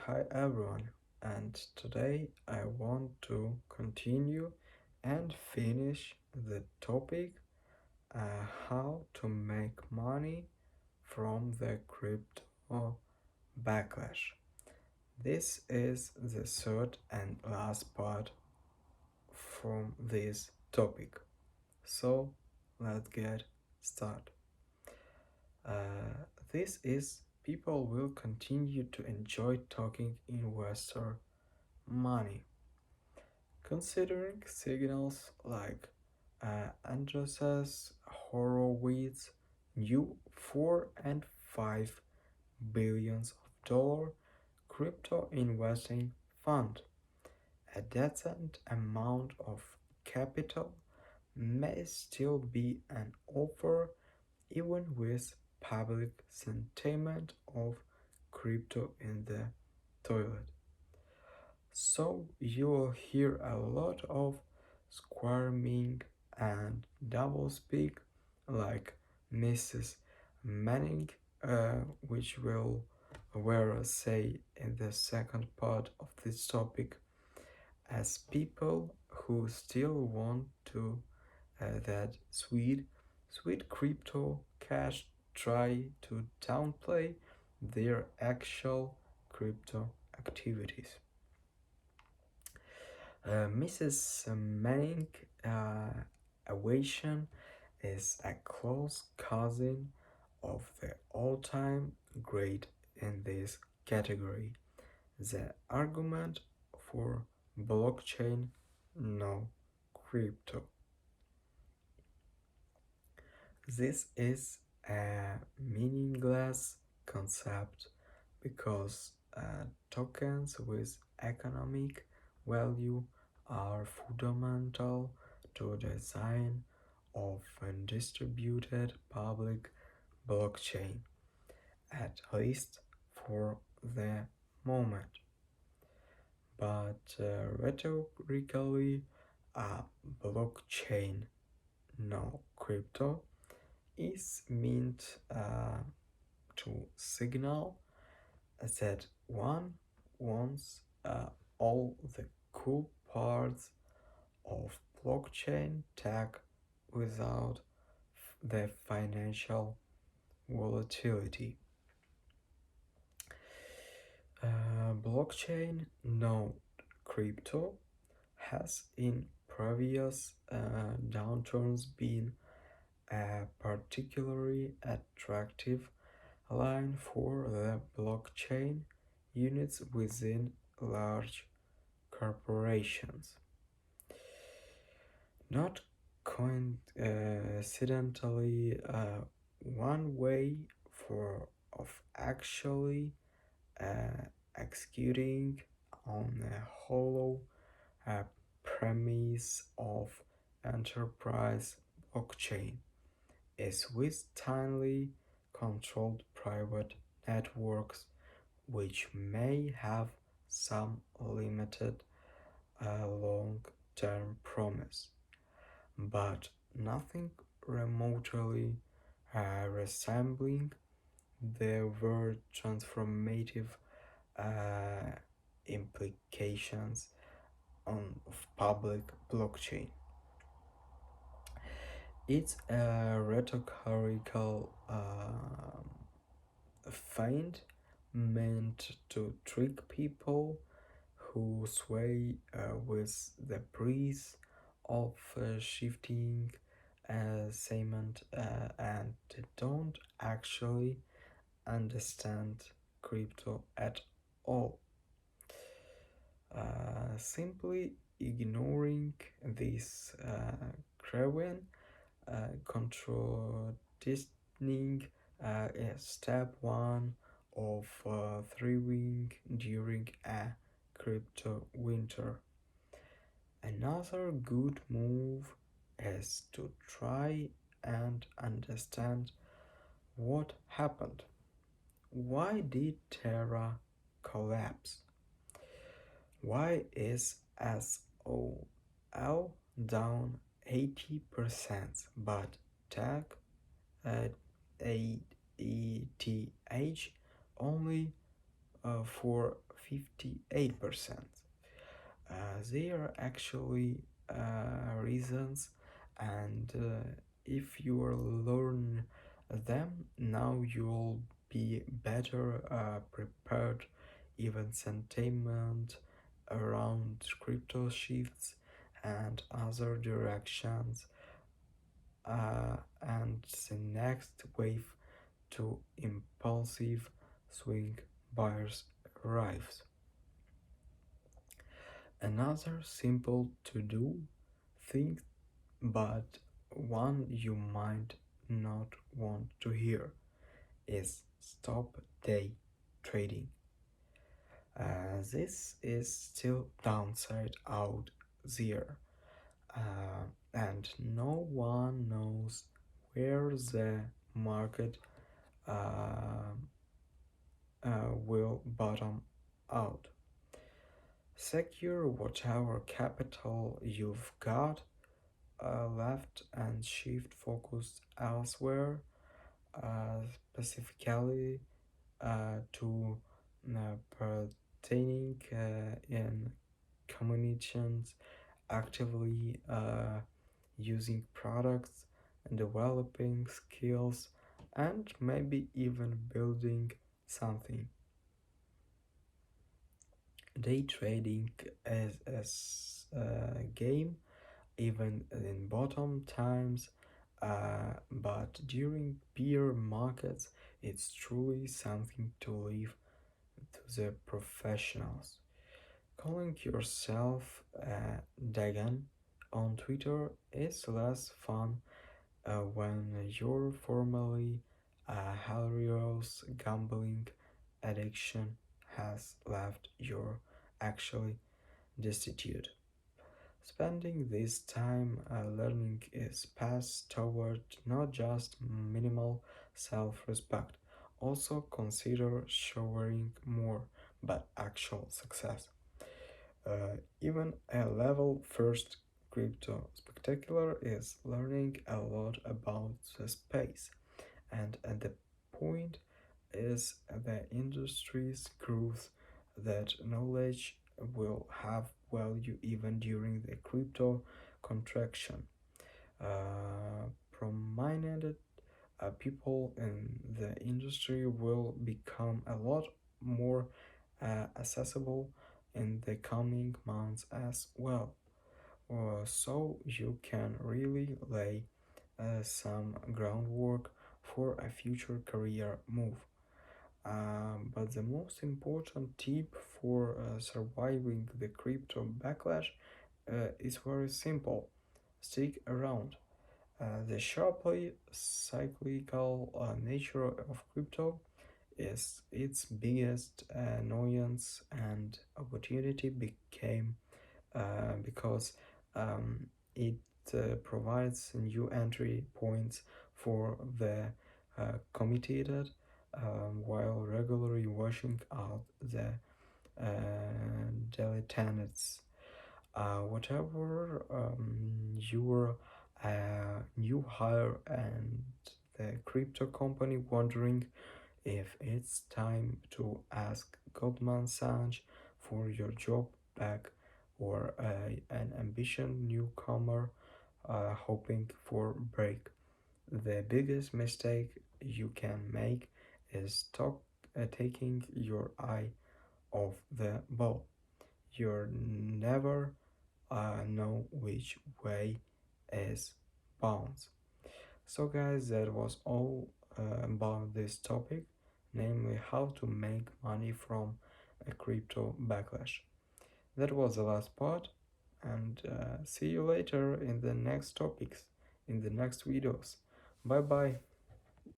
Hi everyone, and today I want to continue and finish the topic how to make money from the crypto backlash. This is the third and last part from this topic. So let's get started. This is people will continue to enjoy talking investor money. Considering signals like Andreas Horowitz new 4 and 5 billions of dollar crypto investing fund, a decent amount of capital may still be an offer even with public sentiment of crypto in the toilet. So you'll hear a lot of squirming and doublespeak like Mrs. Manning, which will say in the second part of this topic, as people who still want to that sweet crypto cash try to downplay their actual crypto activities. Mrs. Manning Awation is a close cousin of the all-time great in this category. The argument for blockchain, no crypto. This is a meaningless concept because tokens with economic value are fundamental to the design of a distributed public blockchain, at least for the moment. But rhetorically, a blockchain, no crypto, is meant to signal that one wants all the cool parts of blockchain tech without the financial volatility. Blockchain, no crypto, has in previous downturns been a particularly attractive line for the blockchain units within large corporations. Not coincidentally, one way for of actually executing on a hollow uh, premise of enterprise blockchain is with tightly controlled private networks which may have some limited long-term promise, but nothing remotely resembling their word transformative uh, implications on of public blockchain. It's a rhetorical feint meant to trick people who sway with the breeze of shifting cement and don't actually understand crypto at all. Simply ignoring this craving contradicting is step one of thriving during a crypto winter. Another good move is to try and understand what happened. Why did Terra collapse? Why is SOL down 80% but tag at AETH only for 58%. They are actually reasons, and if you learn them now, you'll be better prepared. Even sentiment around crypto shifts and other directions, and the next wave to impulsive swing buyers arrives. Another simple to do thing, but one you might not want to hear, is stop day trading. This is still downside out there, and no one knows where the market uh, will bottom out. Secure whatever capital you've got left and shift focus elsewhere, specifically to pertaining in communications, actively using products and developing skills, and maybe even building something. Day trading is a game even in bottom times, but during bear markets, it's truly something to leave to the professionals. Calling yourself a Dagan on Twitter is less fun when your formerly hilarious gambling addiction has left you actually destitute. Spending this time learning is path toward not just minimal self respect, also consider showering more, but actual success. Even a level first crypto spectacular is learning a lot about the space, and at the point is the industry's growth that knowledge will have value even during the crypto contraction. Prominent people in the industry will become a lot more accessible in the coming months as well. So you can really lay some groundwork for a future career move. But the most important tip for surviving the crypto backlash is very simple: stick around. The sharply cyclical nature of crypto is its biggest annoyance and opportunity became because it provides new entry points for the committed while regularly washing out the dilettantes. Whatever your new hire and the crypto company wondering if it's time to ask Goldman Sachs for your job back, or an ambition newcomer hoping for break. The biggest mistake you can make is taking your eye off the ball. You never know which way is bounds. So, guys, that was all about this topic, namely how to make money from a crypto backlash. That was the last part, and see you later in the next topics, in the next videos. Bye bye.